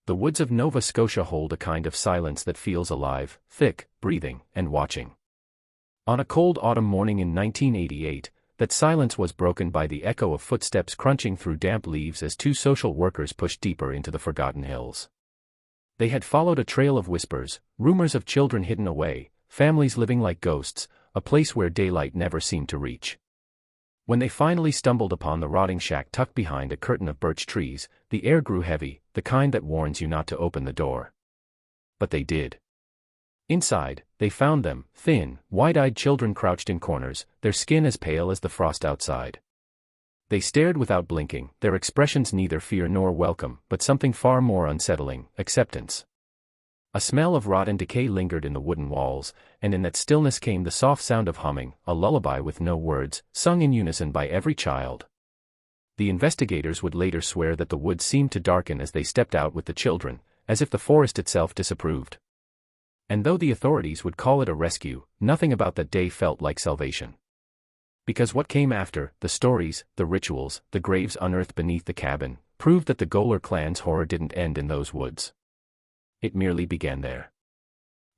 The woods of Nova Scotia hold a kind of silence that feels alive, thick, breathing, and watching. On a cold autumn morning in 1988, that silence was broken by the echo of footsteps crunching through damp leaves as two social workers pushed deeper into the forgotten hills. They had followed a trail of whispers, rumors of children hidden away, families living like ghosts, a place where daylight never seemed to reach. When they finally stumbled upon the rotting shack tucked behind a curtain of birch trees, the air grew heavy, the kind that warns you not to open the door. But they did. Inside, they found them, thin, wide-eyed children crouched in corners, their skin as pale as the frost outside. They stared without blinking, their expressions neither fear nor welcome, but something far more unsettling, acceptance. A smell of rot and decay lingered in the wooden walls, and in that stillness came the soft sound of humming, a lullaby with no words, sung in unison by every child. The investigators would later swear that the woods seemed to darken as they stepped out with the children, as if the forest itself disapproved. And though the authorities would call it a rescue, nothing about that day felt like salvation. Because what came after, the stories, the rituals, the graves unearthed beneath the cabin, proved that the Goler Clan's horror didn't end in those woods. It merely began there.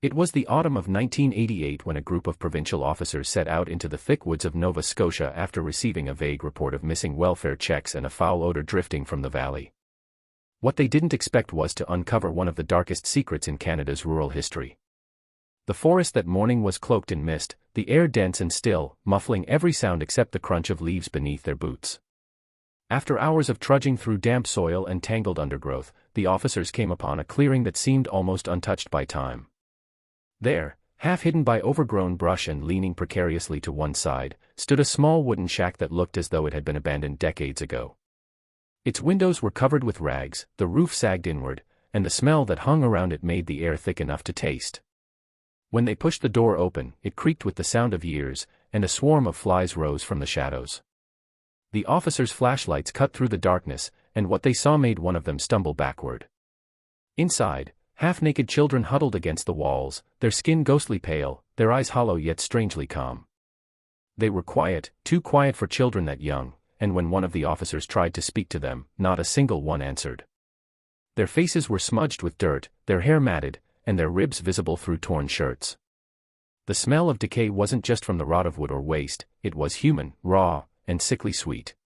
It was the autumn of 1988 when a group of provincial officers set out into the thick woods of Nova Scotia after receiving a vague report of missing welfare checks and a foul odor drifting from the valley. What they didn't expect was to uncover one of the darkest secrets in Canada's rural history. The forest that morning was cloaked in mist, the air dense and still, muffling every sound except the crunch of leaves beneath their boots. After hours of trudging through damp soil and tangled undergrowth, the officers came upon a clearing that seemed almost untouched by time. There, half hidden by overgrown brush and leaning precariously to one side, stood a small wooden shack that looked as though it had been abandoned decades ago. Its windows were covered with rags, the roof sagged inward, and the smell that hung around it made the air thick enough to taste. When they pushed the door open, it creaked with the sound of years, and a swarm of flies rose from the shadows. The officers' flashlights cut through the darkness, and what they saw made one of them stumble backward. Inside, half-naked children huddled against the walls, their skin ghostly pale, their eyes hollow yet strangely calm. They were quiet, too quiet for children that young, and when one of the officers tried to speak to them, not a single one answered. Their faces were smudged with dirt, their hair matted, and their ribs visible through torn shirts. The smell of decay wasn't just from the rot of wood or waste, it was human, raw, and sickly sweet.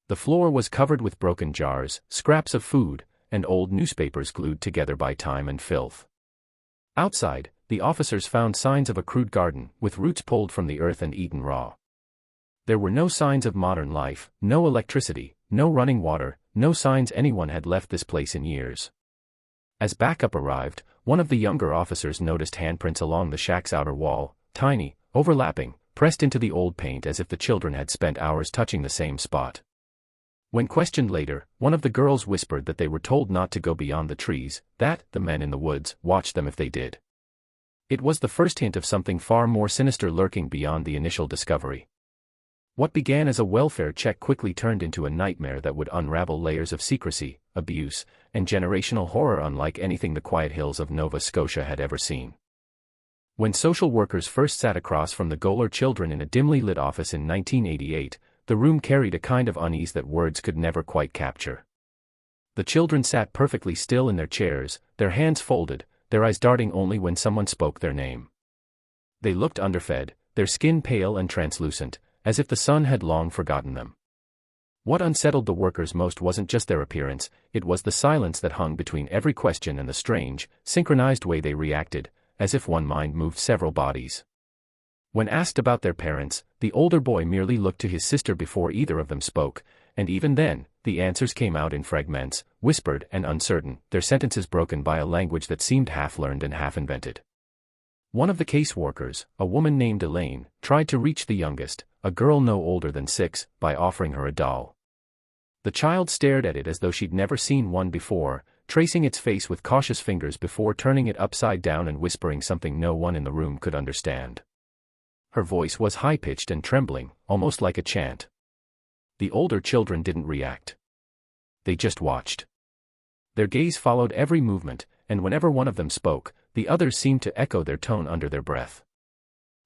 The floor was covered with broken jars, scraps of food, and old newspapers glued together by time and filth. Outside, the officers found signs of a crude garden, with roots pulled from the earth and eaten raw. There were no signs of modern life, no electricity, no running water, no signs anyone had left this place in years. As backup arrived, one of the younger officers noticed handprints along the shack's outer wall, tiny, overlapping, pressed into the old paint as if the children had spent hours touching the same spot. When questioned later, one of the girls whispered that they were told not to go beyond the trees, that the men in the woods watched them if they did. It was the first hint of something far more sinister lurking beyond the initial discovery. What began as a welfare check quickly turned into a nightmare that would unravel layers of secrecy, abuse, and generational horror unlike anything the quiet hills of Nova Scotia had ever seen. When social workers first sat across from the Goler children in a dimly lit office in 1988, the room carried a kind of unease that words could never quite capture. The children sat perfectly still in their chairs, their hands folded, their eyes darting only when someone spoke their name. They looked underfed, their skin pale and translucent, as if the sun had long forgotten them. What unsettled the workers most wasn't just their appearance, it was the silence that hung between every question and the strange, synchronized way they reacted, as if one mind moved several bodies. When asked about their parents, the older boy merely looked to his sister before either of them spoke, and even then, the answers came out in fragments, whispered and uncertain, their sentences broken by a language that seemed half-learned and half-invented. One of the caseworkers, a woman named Elaine, tried to reach the youngest, a girl no older than 6, by offering her a doll. The child stared at it as though she'd never seen one before, tracing its face with cautious fingers before turning it upside down and whispering something no one in the room could understand. Her voice was high-pitched and trembling, almost like a chant. The older children didn't react. They just watched. Their gaze followed every movement, and whenever one of them spoke, the others seemed to echo their tone under their breath.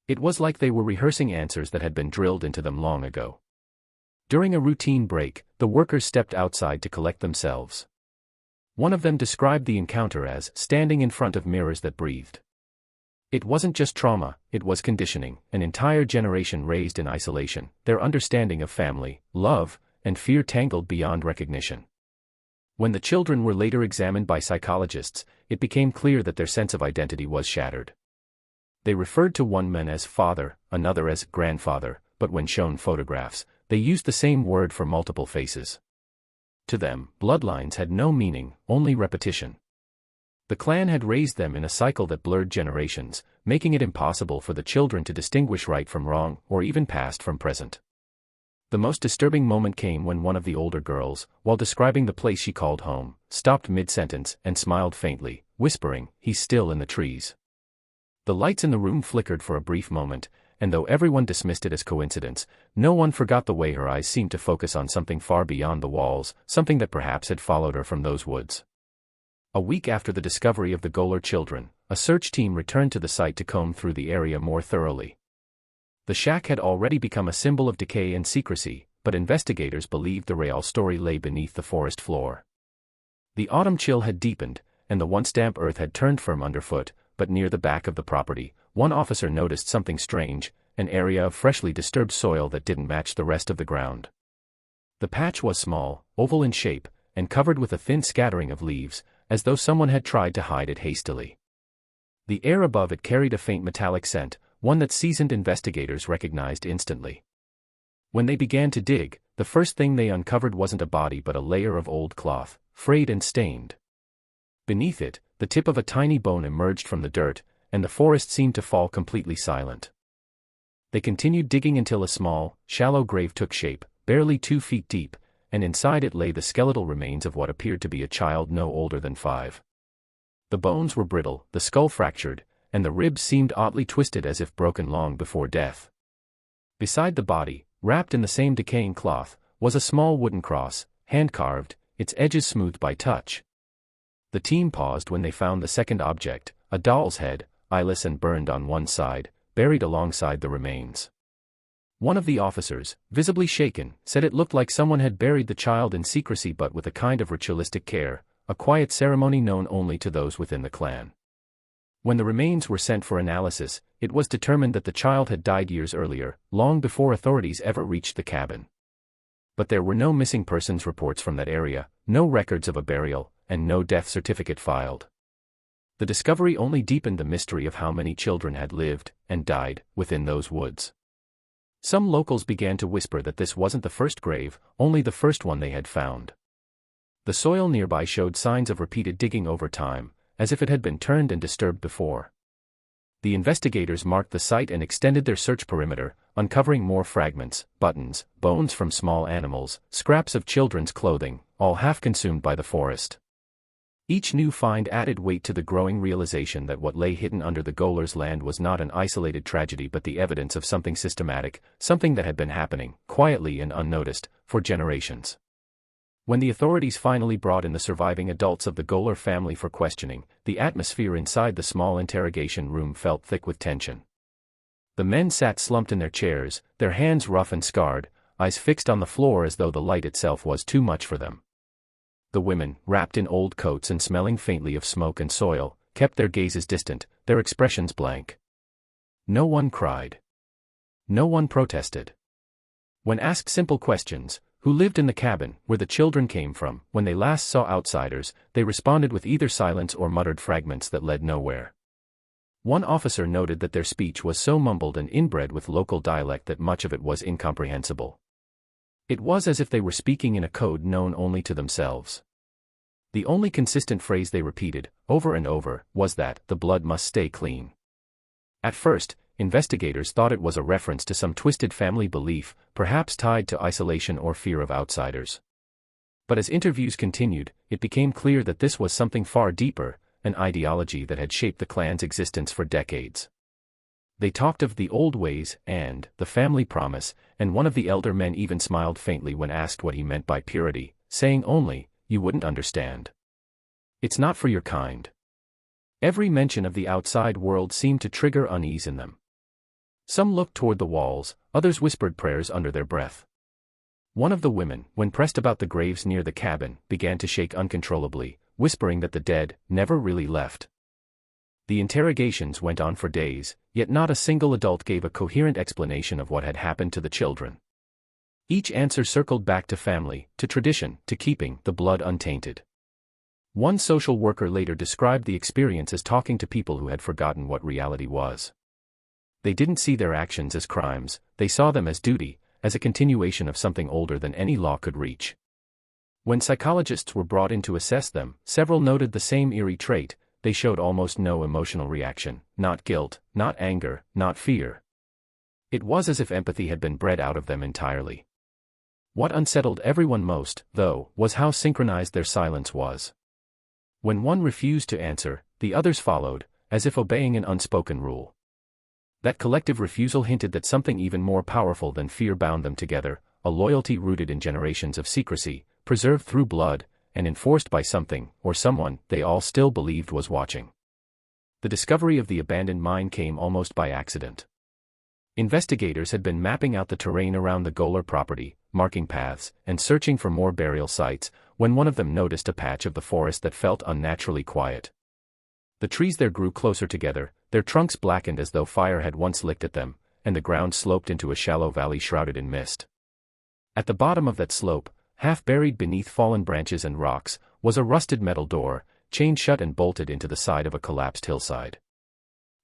It was like they were rehearsing answers that had been drilled into them long ago. During a routine break, the workers stepped outside to collect themselves. One of them described the encounter as standing in front of mirrors that breathed. It wasn't just trauma, it was conditioning, an entire generation raised in isolation, their understanding of family, love, and fear tangled beyond recognition. When the children were later examined by psychologists, it became clear that their sense of identity was shattered. They referred to one man as father, another as grandfather, but when shown photographs, they used the same word for multiple faces. To them, bloodlines had no meaning, only repetition. The clan had raised them in a cycle that blurred generations, making it impossible for the children to distinguish right from wrong, or even past from present. The most disturbing moment came when one of the older girls, while describing the place she called home, stopped mid-sentence and smiled faintly, whispering, "He's still in the trees." The lights in the room flickered for a brief moment, and though everyone dismissed it as coincidence, no one forgot the way her eyes seemed to focus on something far beyond the walls, something that perhaps had followed her from those woods. A week after the discovery of the Goler children, a search team returned to the site to comb through the area more thoroughly. The shack had already become a symbol of decay and secrecy, but investigators believed the real story lay beneath the forest floor. The autumn chill had deepened, and the once damp earth had turned firm underfoot, but near the back of the property, one officer noticed something strange, an area of freshly disturbed soil that didn't match the rest of the ground. The patch was small, oval in shape, and covered with a thin scattering of leaves, as though someone had tried to hide it hastily. The air above it carried a faint metallic scent, one that seasoned investigators recognized instantly. When they began to dig, the first thing they uncovered wasn't a body but a layer of old cloth, frayed and stained. Beneath it, the tip of a tiny bone emerged from the dirt, and the forest seemed to fall completely silent. They continued digging until a small, shallow grave took shape, barely 2 feet deep, and inside it lay the skeletal remains of what appeared to be a child no older than 5. The bones were brittle, the skull fractured, and the ribs seemed oddly twisted as if broken long before death. Beside the body, wrapped in the same decaying cloth, was a small wooden cross, hand-carved, its edges smoothed by touch. The team paused when they found the second object, a doll's head, eyeless and burned on one side, buried alongside the remains. One of the officers, visibly shaken, said it looked like someone had buried the child in secrecy but with a kind of ritualistic care, a quiet ceremony known only to those within the clan. When the remains were sent for analysis, it was determined that the child had died years earlier, long before authorities ever reached the cabin. But there were no missing persons reports from that area, no records of a burial, and no death certificate filed. The discovery only deepened the mystery of how many children had lived, and died, within those woods. Some locals began to whisper that this wasn't the first grave, only the first one they had found. The soil nearby showed signs of repeated digging over time, as if it had been turned and disturbed before. The investigators marked the site and extended their search perimeter, uncovering more fragments, buttons, bones from small animals, scraps of children's clothing, all half consumed by the forest. Each new find added weight to the growing realization that what lay hidden under the Goler's land was not an isolated tragedy but the evidence of something systematic, something that had been happening, quietly and unnoticed, for generations. When the authorities finally brought in the surviving adults of the Goler family for questioning, the atmosphere inside the small interrogation room felt thick with tension. The men sat slumped in their chairs, their hands rough and scarred, eyes fixed on the floor as though the light itself was too much for them. The women, wrapped in old coats and smelling faintly of smoke and soil, kept their gazes distant, their expressions blank. No one cried. No one protested. When asked simple questions, who lived in the cabin, where the children came from, when they last saw outsiders, they responded with either silence or muttered fragments that led nowhere. One officer noted that their speech was so mumbled and inbred with local dialect that much of it was incomprehensible. It was as if they were speaking in a code known only to themselves. The only consistent phrase they repeated, over and over, was that the blood must stay clean. At first, investigators thought it was a reference to some twisted family belief, perhaps tied to isolation or fear of outsiders. But as interviews continued, it became clear that this was something far deeper, an ideology that had shaped the clan's existence for decades. They talked of the old ways and the family promise, and one of the elder men even smiled faintly when asked what he meant by purity, saying only, "You wouldn't understand. It's not for your kind." Every mention of the outside world seemed to trigger unease in them. Some looked toward the walls, others whispered prayers under their breath. One of the women, when pressed about the graves near the cabin, began to shake uncontrollably, whispering that the dead never really left. The interrogations went on for days, yet not a single adult gave a coherent explanation of what had happened to the children. Each answer circled back to family, to tradition, to keeping the blood untainted. One social worker later described the experience as talking to people who had forgotten what reality was. They didn't see their actions as crimes, they saw them as duty, as a continuation of something older than any law could reach. When psychologists were brought in to assess them, several noted the same eerie trait: they showed almost no emotional reaction, not guilt, not anger, not fear. It was as if empathy had been bred out of them entirely. What unsettled everyone most, though, was how synchronized their silence was. When one refused to answer, the others followed, as if obeying an unspoken rule. That collective refusal hinted that something even more powerful than fear bound them together, a loyalty rooted in generations of secrecy, preserved through blood, and enforced by something, or someone, they all still believed was watching. The discovery of the abandoned mine came almost by accident. Investigators had been mapping out the terrain around the Goler property, marking paths, and searching for more burial sites, when one of them noticed a patch of the forest that felt unnaturally quiet. The trees there grew closer together, their trunks blackened as though fire had once licked at them, and the ground sloped into a shallow valley shrouded in mist. At the bottom of that slope, half buried beneath fallen branches and rocks, was a rusted metal door, chained shut and bolted into the side of a collapsed hillside.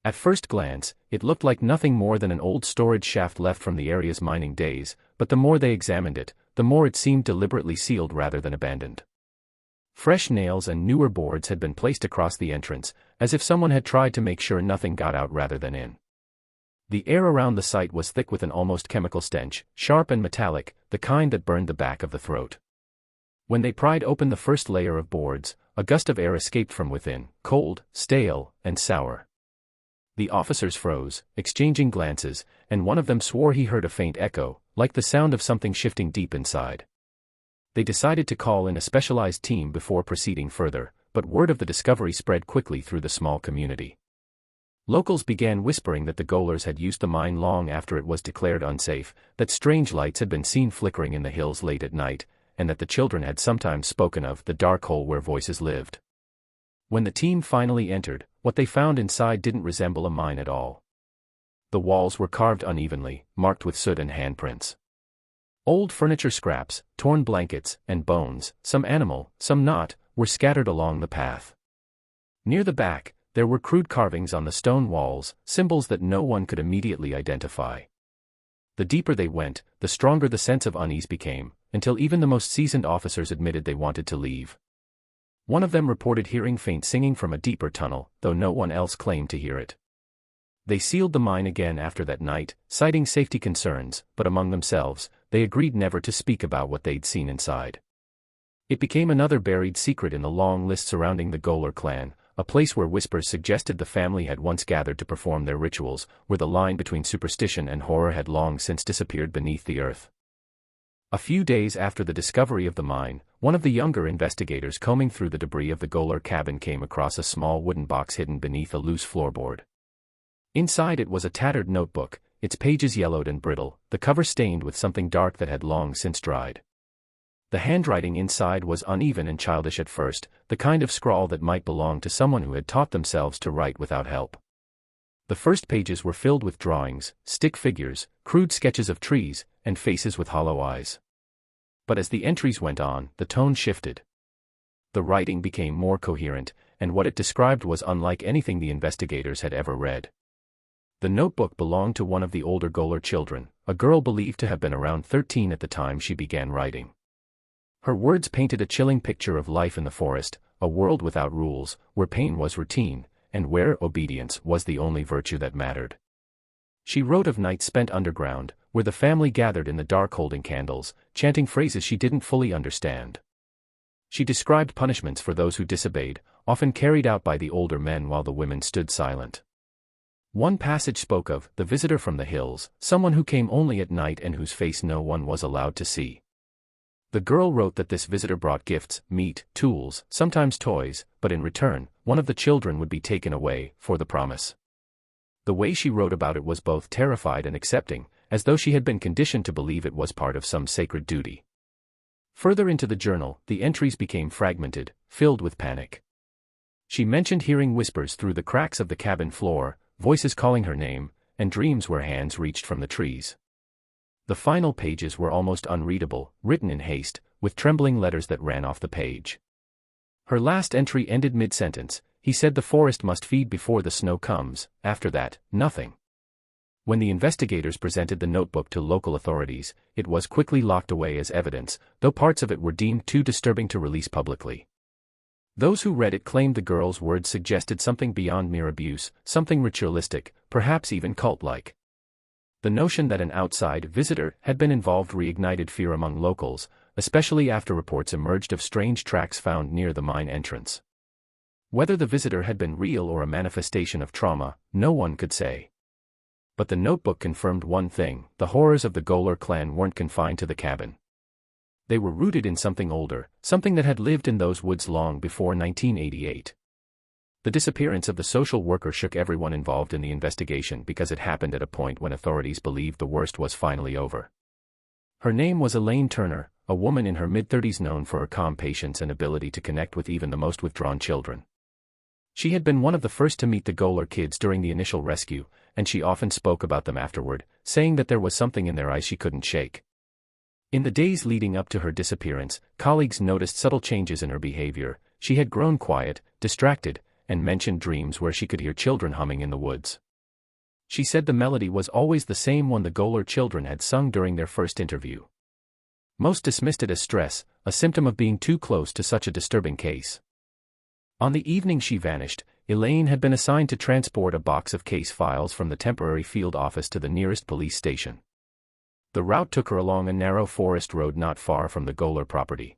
At first glance, it looked like nothing more than an old storage shaft left from the area's mining days, but the more they examined it, the more it seemed deliberately sealed rather than abandoned. Fresh nails and newer boards had been placed across the entrance, as if someone had tried to make sure nothing got out rather than in. The air around the site was thick with an almost chemical stench, sharp and metallic, the kind that burned the back of the throat. When they pried open the first layer of boards, a gust of air escaped from within, cold, stale, and sour. The officers froze, exchanging glances, and one of them swore he heard a faint echo, like the sound of something shifting deep inside. They decided to call in a specialized team before proceeding further, but word of the discovery spread quickly through the small community. Locals began whispering that the Golers had used the mine long after it was declared unsafe, that strange lights had been seen flickering in the hills late at night, and that the children had sometimes spoken of the dark hole where voices lived. When the team finally entered, what they found inside didn't resemble a mine at all. The walls were carved unevenly, marked with soot and handprints. Old furniture scraps, torn blankets, and bones, some animal, some not, were scattered along the path. Near the back, there were crude carvings on the stone walls, symbols that no one could immediately identify. The deeper they went, the stronger the sense of unease became, until even the most seasoned officers admitted they wanted to leave. One of them reported hearing faint singing from a deeper tunnel, though no one else claimed to hear it. They sealed the mine again after that night, citing safety concerns, but among themselves, they agreed never to speak about what they'd seen inside. It became another buried secret in the long list surrounding the Goler Clan, a place where whispers suggested the family had once gathered to perform their rituals, where the line between superstition and horror had long since disappeared beneath the earth. A few days after the discovery of the mine, one of the younger investigators combing through the debris of the Goler cabin came across a small wooden box hidden beneath a loose floorboard. Inside it was a tattered notebook, its pages yellowed and brittle, the cover stained with something dark that had long since dried. The handwriting inside was uneven and childish at first, the kind of scrawl that might belong to someone who had taught themselves to write without help. The first pages were filled with drawings, stick figures, crude sketches of trees, and faces with hollow eyes. But as the entries went on, the tone shifted. The writing became more coherent, and what it described was unlike anything the investigators had ever read. The notebook belonged to one of the older Goler children, a girl believed to have been around 13 at the time she began writing. Her words painted a chilling picture of life in the forest, a world without rules, where pain was routine, and where obedience was the only virtue that mattered. She wrote of nights spent underground, where the family gathered in the dark holding candles, chanting phrases she didn't fully understand. She described punishments for those who disobeyed, often carried out by the older men while the women stood silent. One passage spoke of the visitor from the hills, someone who came only at night and whose face no one was allowed to see. The girl wrote that this visitor brought gifts, meat, tools, sometimes toys, but in return, one of the children would be taken away, for the promise. The way she wrote about it was both terrified and accepting, as though she had been conditioned to believe it was part of some sacred duty. Further into the journal, the entries became fragmented, filled with panic. She mentioned hearing whispers through the cracks of the cabin floor, voices calling her name, and dreams where hands reached from the trees. The final pages were almost unreadable, written in haste, with trembling letters that ran off the page. Her last entry ended mid-sentence. He said the forest must feed before the snow comes, after that, nothing. When the investigators presented the notebook to local authorities, it was quickly locked away as evidence, though parts of it were deemed too disturbing to release publicly. Those who read it claimed the girl's words suggested something beyond mere abuse, something ritualistic, perhaps even cult-like. The notion that an outside visitor had been involved reignited fear among locals, especially after reports emerged of strange tracks found near the mine entrance. Whether the visitor had been real or a manifestation of trauma, no one could say. But the notebook confirmed one thing: the horrors of the Goler clan weren't confined to the cabin. They were rooted in something older, something that had lived in those woods long before 1988. The disappearance of the social worker shook everyone involved in the investigation because it happened at a point when authorities believed the worst was finally over. Her name was Elaine Turner, a woman in her mid-30s known for her calm patience and ability to connect with even the most withdrawn children. She had been one of the first to meet the Goler kids during the initial rescue, and she often spoke about them afterward, saying that there was something in their eyes she couldn't shake. In the days leading up to her disappearance, colleagues noticed subtle changes in her behavior. She had grown quiet, distracted, and mentioned dreams where she could hear children humming in the woods. She said the melody was always the same one the Goler children had sung during their first interview. Most dismissed it as stress, a symptom of being too close to such a disturbing case. On the evening she vanished, Elaine had been assigned to transport a box of case files from the temporary field office to the nearest police station. The route took her along a narrow forest road not far from the Goler property.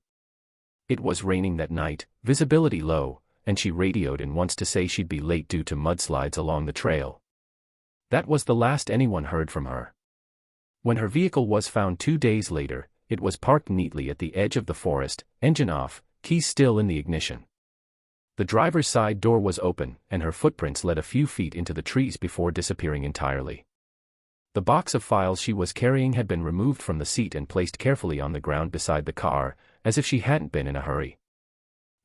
It was raining that night, visibility low, and she radioed in once to say she'd be late due to mudslides along the trail. That was the last anyone heard from her. When her vehicle was found 2 days later, it was parked neatly at the edge of the forest, engine off, keys still in the ignition. The driver's side door was open, and her footprints led a few feet into the trees before disappearing entirely. The box of files she was carrying had been removed from the seat and placed carefully on the ground beside the car, as if she hadn't been in a hurry.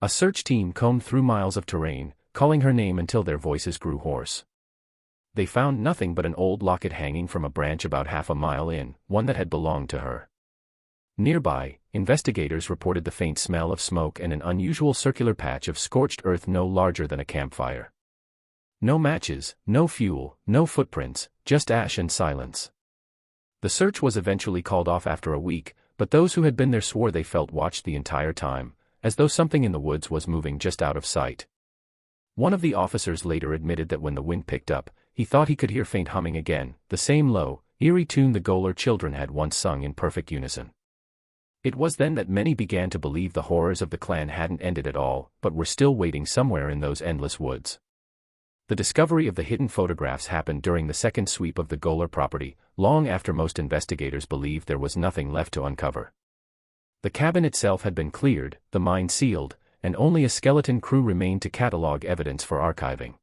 A search team combed through miles of terrain, calling her name until their voices grew hoarse. They found nothing but an old locket hanging from a branch about half a mile in, one that had belonged to her. Nearby, investigators reported the faint smell of smoke and an unusual circular patch of scorched earth no larger than a campfire. No matches, no fuel, no footprints, just ash and silence. The search was eventually called off after a week, but those who had been there swore they felt watched the entire time, as though something in the woods was moving just out of sight. One of the officers later admitted that when the wind picked up, he thought he could hear faint humming again, the same low, eerie tune the Goler children had once sung in perfect unison. It was then that many began to believe the horrors of the clan hadn't ended at all, but were still waiting somewhere in those endless woods. The discovery of the hidden photographs happened during the second sweep of the Goler property, long after most investigators believed there was nothing left to uncover. The cabin itself had been cleared, the mine sealed, and only a skeleton crew remained to catalog evidence for archiving.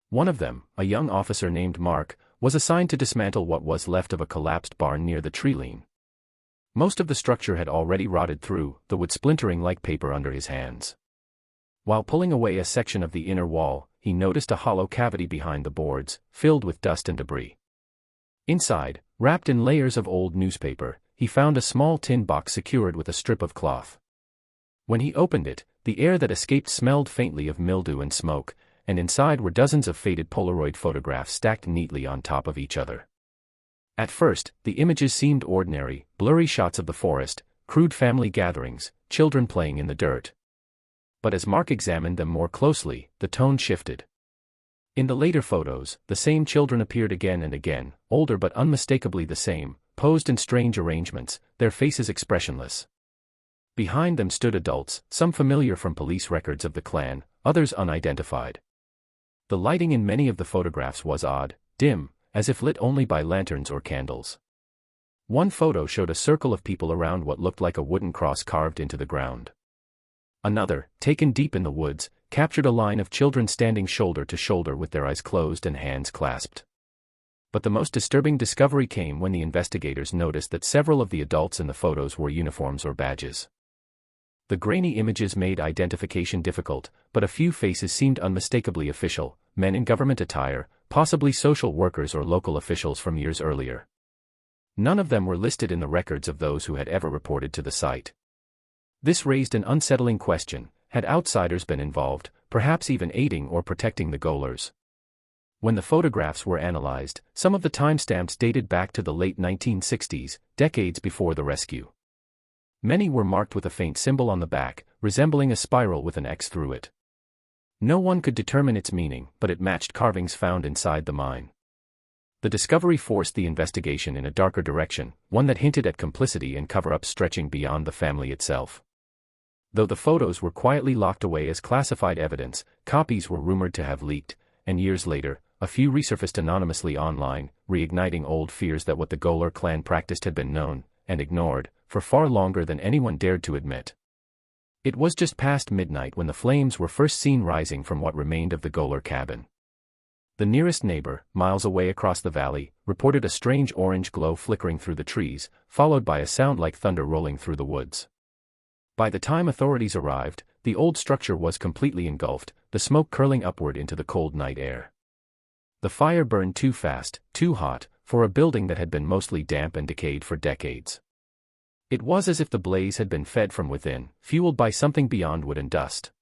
One of them, a young officer named Mark, was assigned to dismantle what was left of a collapsed barn near the tree line. Most of the structure had already rotted through, the wood splintering like paper under his hands. While pulling away a section of the inner wall, he noticed a hollow cavity behind the boards, filled with dust and debris. Inside, wrapped in layers of old newspaper, he found a small tin box secured with a strip of cloth. When he opened it, the air that escaped smelled faintly of mildew and smoke, and inside were dozens of faded Polaroid photographs stacked neatly on top of each other. At first, the images seemed ordinary, blurry shots of the forest, crude family gatherings, children playing in the dirt. But as Mark examined them more closely, the tone shifted. In the later photos, the same children appeared again and again, older but unmistakably the same, posed in strange arrangements, their faces expressionless. Behind them stood adults, some familiar from police records of the clan, others unidentified. The lighting in many of the photographs was odd, dim, as if lit only by lanterns or candles. One photo showed a circle of people around what looked like a wooden cross carved into the ground. Another, taken deep in the woods, captured a line of children standing shoulder to shoulder with their eyes closed and hands clasped. But the most disturbing discovery came when the investigators noticed that several of the adults in the photos wore uniforms or badges. The grainy images made identification difficult, but a few faces seemed unmistakably official, men in government attire, possibly social workers or local officials from years earlier. None of them were listed in the records of those who had ever reported to the site. This raised an unsettling question: had outsiders been involved, perhaps even aiding or protecting the Golers? When the photographs were analyzed, some of the timestamps dated back to the late 1960s, decades before the rescue. Many were marked with a faint symbol on the back, resembling a spiral with an X through it. No one could determine its meaning, but it matched carvings found inside the mine. The discovery forced the investigation in a darker direction, one that hinted at complicity and cover-up stretching beyond the family itself. Though the photos were quietly locked away as classified evidence, copies were rumored to have leaked, and years later, a few resurfaced anonymously online, reigniting old fears that what the Goler clan practiced had been known, and ignored, for far longer than anyone dared to admit. It was just past midnight when the flames were first seen rising from what remained of the Goler cabin. The nearest neighbor, miles away across the valley, reported a strange orange glow flickering through the trees, followed by a sound like thunder rolling through the woods. By the time authorities arrived, the old structure was completely engulfed, the smoke curling upward into the cold night air. The fire burned too fast, too hot, for a building that had been mostly damp and decayed for decades. It was as if the blaze had been fed from within, fueled by something beyond wood and dust.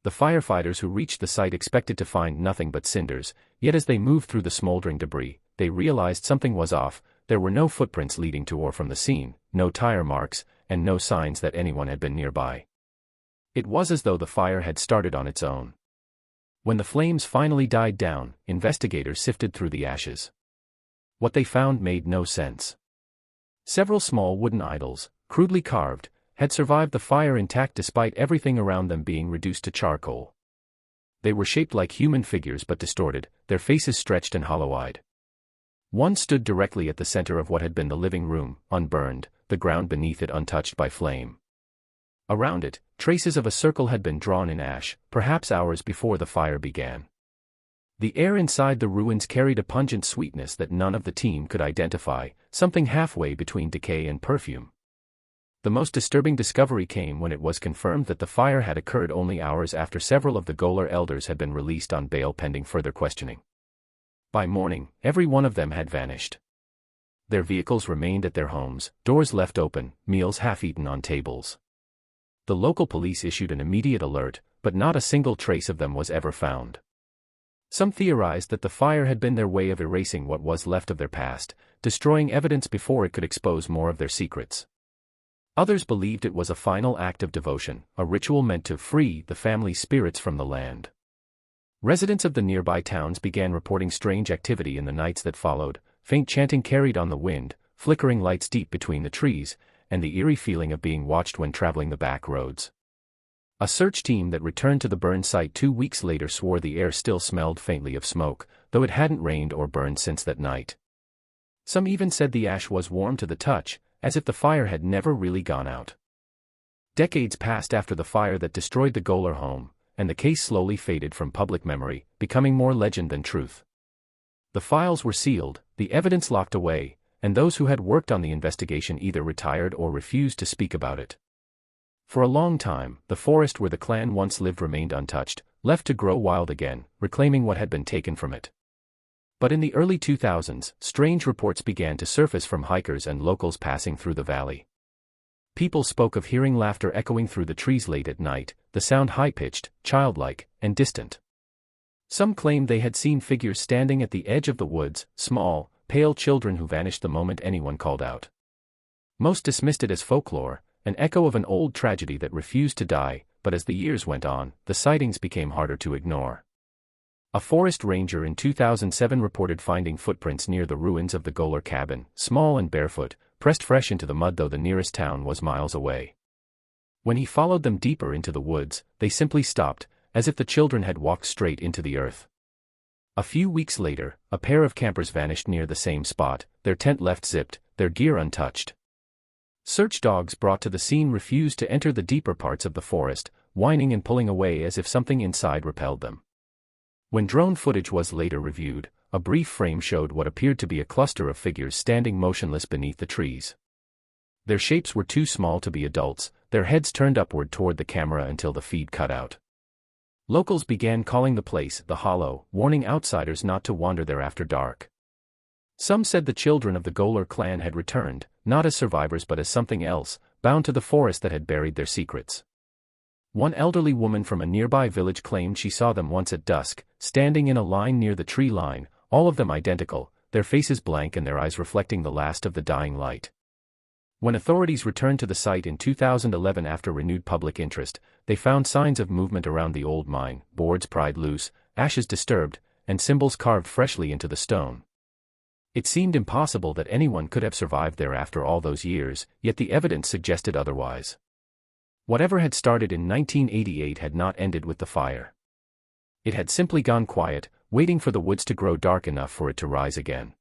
The firefighters who reached the site expected to find nothing but cinders, yet as they moved through the smoldering debris, they realized something was off. There were no footprints leading to or from the scene, no tire marks, and no signs that anyone had been nearby. It was as though the fire had started on its own. When the flames finally died down, investigators sifted through the ashes. What they found made no sense. Several small wooden idols, crudely carved, had survived the fire intact despite everything around them being reduced to charcoal. They were shaped like human figures but distorted, their faces stretched and hollow-eyed. One stood directly at the center of what had been the living room, unburned, the ground beneath it untouched by flame. Around it, traces of a circle had been drawn in ash, perhaps hours before the fire began. The air inside the ruins carried a pungent sweetness that none of the team could identify, something halfway between decay and perfume. The most disturbing discovery came when it was confirmed that the fire had occurred only hours after several of the Goler elders had been released on bail pending further questioning. By morning, every one of them had vanished. Their vehicles remained at their homes, doors left open, meals half-eaten on tables. The local police issued an immediate alert, but not a single trace of them was ever found. Some theorized that the fire had been their way of erasing what was left of their past, destroying evidence before it could expose more of their secrets. Others believed it was a final act of devotion, a ritual meant to free the family's spirits from the land. Residents of the nearby towns began reporting strange activity in the nights that followed, faint chanting carried on the wind, flickering lights deep between the trees, and the eerie feeling of being watched when traveling the back roads. A search team that returned to the burn site 2 weeks later swore the air still smelled faintly of smoke, though it hadn't rained or burned since that night. Some even said the ash was warm to the touch, as if the fire had never really gone out. Decades passed after the fire that destroyed the Goler home, and the case slowly faded from public memory, becoming more legend than truth. The files were sealed, the evidence locked away, and those who had worked on the investigation either retired or refused to speak about it. For a long time, the forest where the clan once lived remained untouched, left to grow wild again, reclaiming what had been taken from it. But in the early 2000s, strange reports began to surface from hikers and locals passing through the valley. People spoke of hearing laughter echoing through the trees late at night, the sound high-pitched, childlike, and distant. Some claimed they had seen figures standing at the edge of the woods, small, pale children who vanished the moment anyone called out. Most dismissed it as folklore, an echo of an old tragedy that refused to die, but as the years went on, the sightings became harder to ignore. A forest ranger in 2007 reported finding footprints near the ruins of the Goler cabin, small and barefoot, pressed fresh into the mud though the nearest town was miles away. When he followed them deeper into the woods, they simply stopped, as if the children had walked straight into the earth. A few weeks later, a pair of campers vanished near the same spot, their tent left zipped, their gear untouched. Search dogs brought to the scene refused to enter the deeper parts of the forest, whining and pulling away as if something inside repelled them. When drone footage was later reviewed, a brief frame showed what appeared to be a cluster of figures standing motionless beneath the trees. Their shapes were too small to be adults, their heads turned upward toward the camera until the feed cut out. Locals began calling the place the Hollow, warning outsiders not to wander there after dark. Some said the children of the Goler clan had returned, not as survivors but as something else, bound to the forest that had buried their secrets. One elderly woman from a nearby village claimed she saw them once at dusk, standing in a line near the tree line, all of them identical, their faces blank and their eyes reflecting the last of the dying light. When authorities returned to the site in 2011 after renewed public interest, they found signs of movement around the old mine, boards pried loose, ashes disturbed, and symbols carved freshly into the stone. It seemed impossible that anyone could have survived there after all those years, yet the evidence suggested otherwise. Whatever had started in 1988 had not ended with the fire. It had simply gone quiet, waiting for the woods to grow dark enough for it to rise again.